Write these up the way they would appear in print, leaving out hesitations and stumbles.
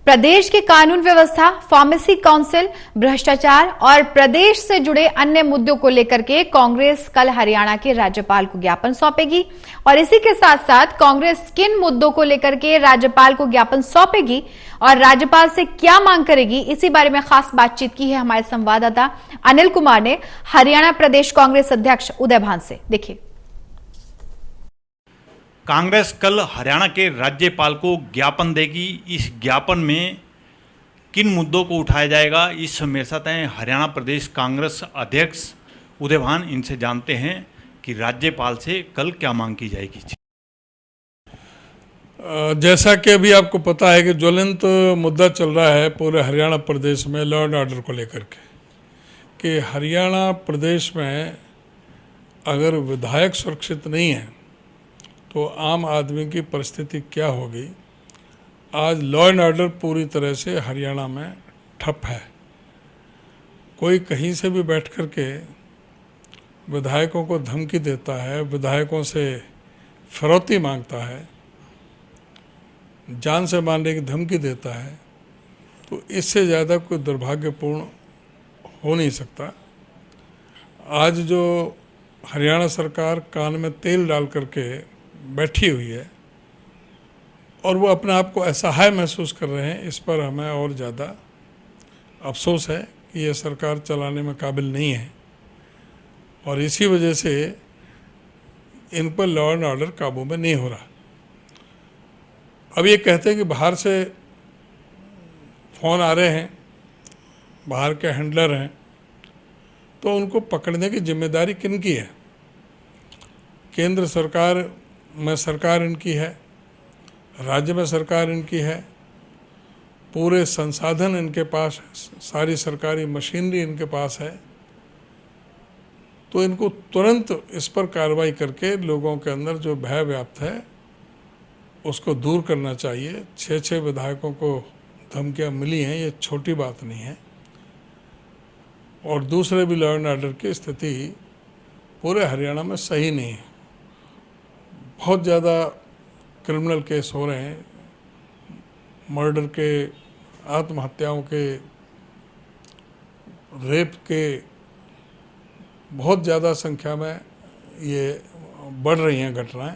प्रदेश की कानून व्यवस्था, फार्मेसी काउंसिल, भ्रष्टाचार और प्रदेश से जुड़े अन्य मुद्दों को लेकर के कांग्रेस कल हरियाणा के राज्यपाल को ज्ञापन सौंपेगी। और इसी के साथ साथ कांग्रेस किन मुद्दों को लेकर के राज्यपाल को ज्ञापन सौंपेगी और राज्यपाल से क्या मांग करेगी, इसी बारे में खास बातचीत की है हमारे संवाददाता अनिल कुमार ने हरियाणा प्रदेश कांग्रेस अध्यक्ष उदय भान से। देखिए, कांग्रेस कल हरियाणा के राज्यपाल को ज्ञापन देगी। इस ज्ञापन में किन मुद्दों को उठाया जाएगा, इस मेरे साथ हैं हरियाणा प्रदेश कांग्रेस अध्यक्ष उदय भान। इनसे जानते हैं कि राज्यपाल से कल क्या मांग की जाएगी। जैसा कि अभी आपको पता है कि ज्वलंत मुद्दा चल रहा है पूरे हरियाणा प्रदेश में लॉ एंड ऑर्डर को लेकर के, कि हरियाणा प्रदेश में अगर विधायक सुरक्षित नहीं है तो आम आदमी की परिस्थिति क्या होगी। आज लॉ एंड ऑर्डर पूरी तरह से हरियाणा में ठप है। कोई कहीं से भी बैठ कर के विधायकों को धमकी देता है, विधायकों से फिरौती मांगता है, जान से मारने की धमकी देता है, तो इससे ज़्यादा कोई दुर्भाग्यपूर्ण हो नहीं सकता। आज जो हरियाणा सरकार कान में तेल डाल करके बैठी हुई है और वो अपने आप को असहाय महसूस कर रहे हैं, इस पर हमें और ज़्यादा अफसोस है कि ये सरकार चलाने में काबिल नहीं है और इसी वजह से इन पर लॉ एंड ऑर्डर काबू में नहीं हो रहा। अब ये कहते हैं कि बाहर से फ़ोन आ रहे हैं, बाहर के हैंडलर हैं, तो उनको पकड़ने की जिम्मेदारी किन की है? केंद्र सरकार में सरकार इनकी है, राज्य में सरकार इनकी है, पूरे संसाधन इनके पास है, सारी सरकारी मशीनरी इनके पास है, तो इनको तुरंत इस पर कार्रवाई करके लोगों के अंदर जो भय व्याप्त है उसको दूर करना चाहिए। 6 विधायकों को धमकियां मिली हैं, ये छोटी बात नहीं है। और दूसरे भी लॉ एंड ऑर्डर की स्थिति पूरे हरियाणा में सही नहीं है। बहुत ज़्यादा क्रिमिनल केस हो रहे हैं, मर्डर के, आत्महत्याओं के, रेप के, बहुत ज़्यादा संख्या में ये बढ़ रही हैं घटनाएं।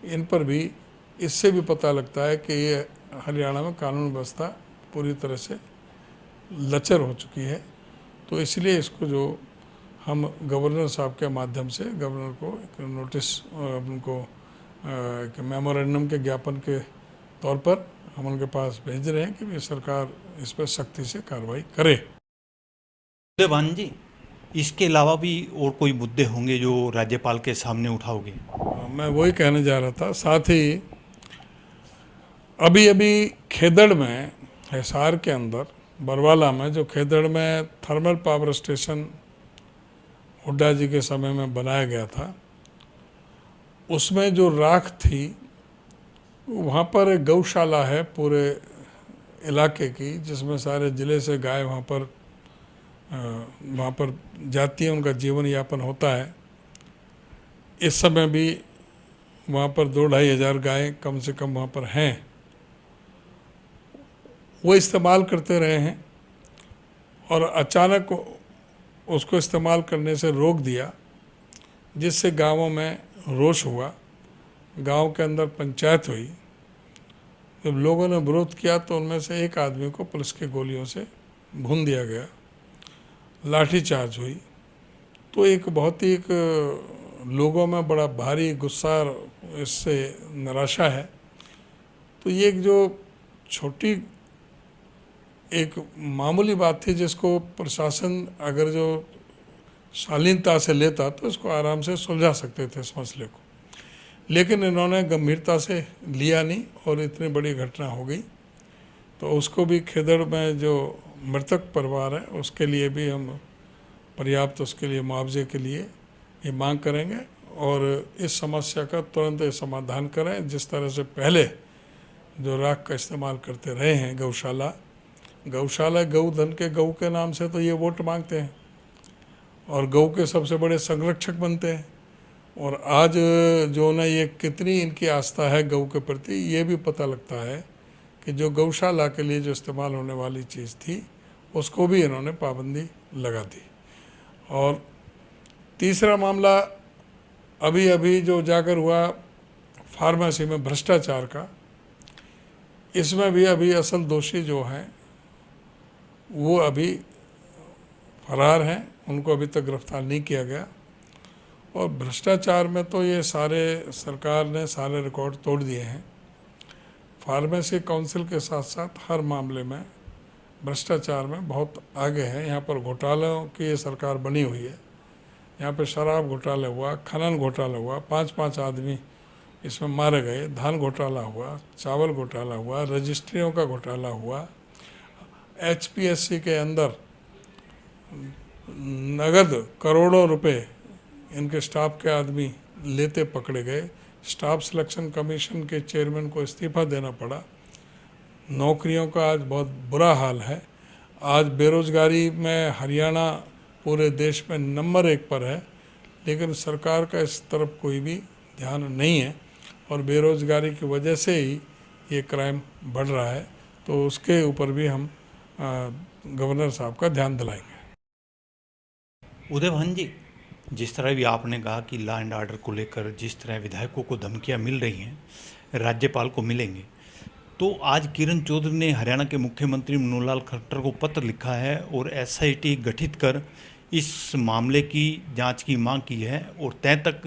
इन पर भी इससे भी पता लगता है कि ये हरियाणा में कानून व्यवस्था पूरी तरह से लचर हो चुकी है। तो इसलिए इसको जो हम गवर्नर साहब के माध्यम से गवर्नर को एक नोटिस, उनको एक मेमोरेंडम के ज्ञापन के तौर पर हम उनके पास भेज रहे हैं कि ये सरकार इस पर सख्ती से कार्रवाई करे। उदय भान जी, इसके अलावा भी और कोई मुद्दे होंगे जो राज्यपाल के सामने उठाओगे? मैं वही कहने जा रहा था। साथ ही अभी खेदड़ में, हिसार के अंदर बरवाला में, जो खेदड़ में थर्मल पावर स्टेशन हुड्डा जी के समय में बनाया गया था, उसमें जो राख थी, वहाँ पर एक गौशाला है पूरे इलाके की, जिसमें सारे ज़िले से गाय वहाँ पर जाती हैं, उनका जीवन यापन होता है। इस समय भी वहाँ पर 2-2.5 हज़ार गायें कम से कम वहाँ पर हैं। वो इस्तेमाल करते रहे हैं और अचानक उसको इस्तेमाल करने से रोक दिया, जिससे गांवों में रोष हुआ। गांव के अंदर पंचायत हुई। जब लोगों ने विरोध किया तो उनमें से एक आदमी को पुलिस की गोलियों से भून दिया गया, लाठीचार्ज हुई। तो एक बहुत ही लोगों में बड़ा भारी गुस्सा, इससे निराशा है। तो ये एक जो छोटी एक मामूली बात थी, जिसको प्रशासन अगर जो शालीनता से लेता तो इसको आराम से सुलझा सकते थे इस मसले को, लेकिन इन्होंने गंभीरता से लिया नहीं और इतनी बड़ी घटना हो गई। तो उसको भी खेदड़ में जो मृतक परिवार है उसके लिए भी हम पर्याप्त उसके लिए मुआवजे के लिए ये मांग करेंगे और इस समस्या का तुरंत समाधान करें। जिस तरह से पहले जो राख का इस्तेमाल करते रहे हैं, गौशाला गौधन के, गऊ के नाम से तो ये वोट मांगते हैं और गऊ के सबसे बड़े संरक्षक बनते हैं। और आज जो ना ये कितनी इनकी आस्था है गऊ के प्रति, ये भी पता लगता है कि जो गौशाला के लिए जो इस्तेमाल होने वाली चीज़ थी उसको भी इन्होंने पाबंदी लगा दी। और तीसरा मामला अभी अभी जो उजागर हुआ फार्मेसी में भ्रष्टाचार का, इसमें भी अभी असल दोषी जो हैं वो अभी फरार हैं, उनको अभी तक गिरफ्तार नहीं किया गया। और भ्रष्टाचार में तो ये सारे सरकार ने सारे रिकॉर्ड तोड़ दिए हैं। फार्मेसी काउंसिल के साथ साथ हर मामले में भ्रष्टाचार में बहुत आगे है। यहाँ पर घोटालों की ये सरकार बनी हुई है। यहाँ पे शराब घोटाला हुआ, खनन घोटाला हुआ, 5-5 आदमी इसमें मारे गए, धान घोटाला हुआ, चावल घोटाला हुआ, रजिस्ट्रियों का घोटाला हुआ, HPSC के अंदर नगद करोड़ों रुपए इनके स्टाफ के आदमी लेते पकड़े गए। स्टाफ सिलेक्शन कमीशन के चेयरमैन को इस्तीफा देना पड़ा। नौकरियों का आज बहुत बुरा हाल है। आज बेरोजगारी में हरियाणा पूरे देश में नंबर 1 पर है, लेकिन सरकार का इस तरफ कोई भी ध्यान नहीं है और बेरोजगारी की वजह से ही ये क्राइम बढ़ रहा है। तो उसके ऊपर भी हम गवर्नर साहब का ध्यान दिलाएंगे। उदय भान जी, जिस तरह भी आपने कहा कि लॉ एंड ऑर्डर को लेकर जिस तरह विधायकों को धमकियां मिल रही हैं, राज्यपाल को मिलेंगे, तो आज किरण चौधरी ने हरियाणा के मुख्यमंत्री मनोहर लाल खट्टर को पत्र लिखा है और SIT गठित कर इस मामले की जांच की मांग की है और तय तक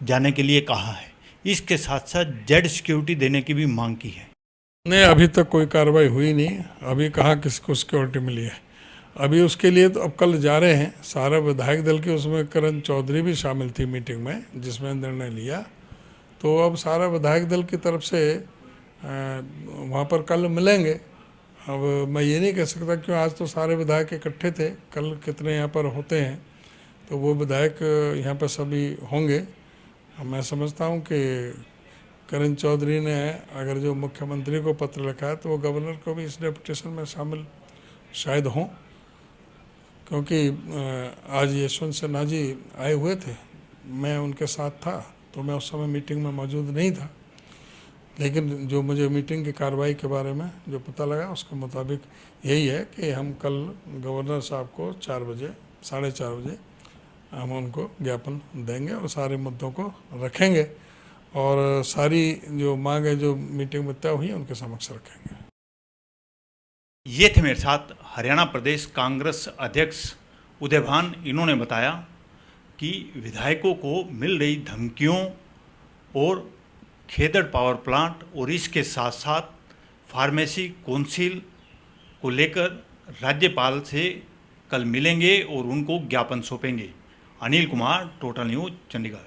जाने के लिए कहा है। इसके साथ साथ जेड सिक्योरिटी देने की भी मांग की है। नहीं, अभी तक कोई कार्रवाई हुई नहीं। अभी कहाँ किसको सिक्योरिटी मिली है। अभी उसके लिए तो अब कल जा रहे हैं सारा विधायक दल के, उसमें किरण चौधरी भी शामिल थी मीटिंग में जिसमें निर्णय लिया। तो अब सारा विधायक दल की तरफ से वहाँ पर कल मिलेंगे। अब मैं ये नहीं कह सकता क्यों, आज तो सारे विधायक इकट्ठे थे, कल कितने यहाँ पर होते हैं तो वो विधायक यहाँ पर सभी होंगे। मैं समझता हूँ कि किरण चौधरी ने अगर जो मुख्यमंत्री को पत्र लिखा है तो वो गवर्नर को भी इस डेपुटेशन में शामिल शायद हों, क्योंकि आज यशवंत सिन्हा जी आए हुए थे, मैं उनके साथ था, तो मैं उस समय मीटिंग में मौजूद नहीं था, लेकिन जो मुझे मीटिंग की कार्रवाई के बारे में जो पता लगा उसके मुताबिक यही है कि हम कल गवर्नर साहब को 4 बजे 4:30 बजे हम उनको ज्ञापन देंगे और सारे मुद्दों को रखेंगे और सारी जो मांगे जो मीटिंग में तय हुई है उनके समक्ष रखेंगे। ये थे मेरे साथ हरियाणा प्रदेश कांग्रेस अध्यक्ष उदय भान। इन्होंने बताया कि विधायकों को मिल रही धमकियों और खेदड़ पावर प्लांट और इसके साथ साथ फार्मेसी काउंसिल को लेकर राज्यपाल से कल मिलेंगे और उनको ज्ञापन सौंपेंगे। Anil Kumar, total news, Chandigarh.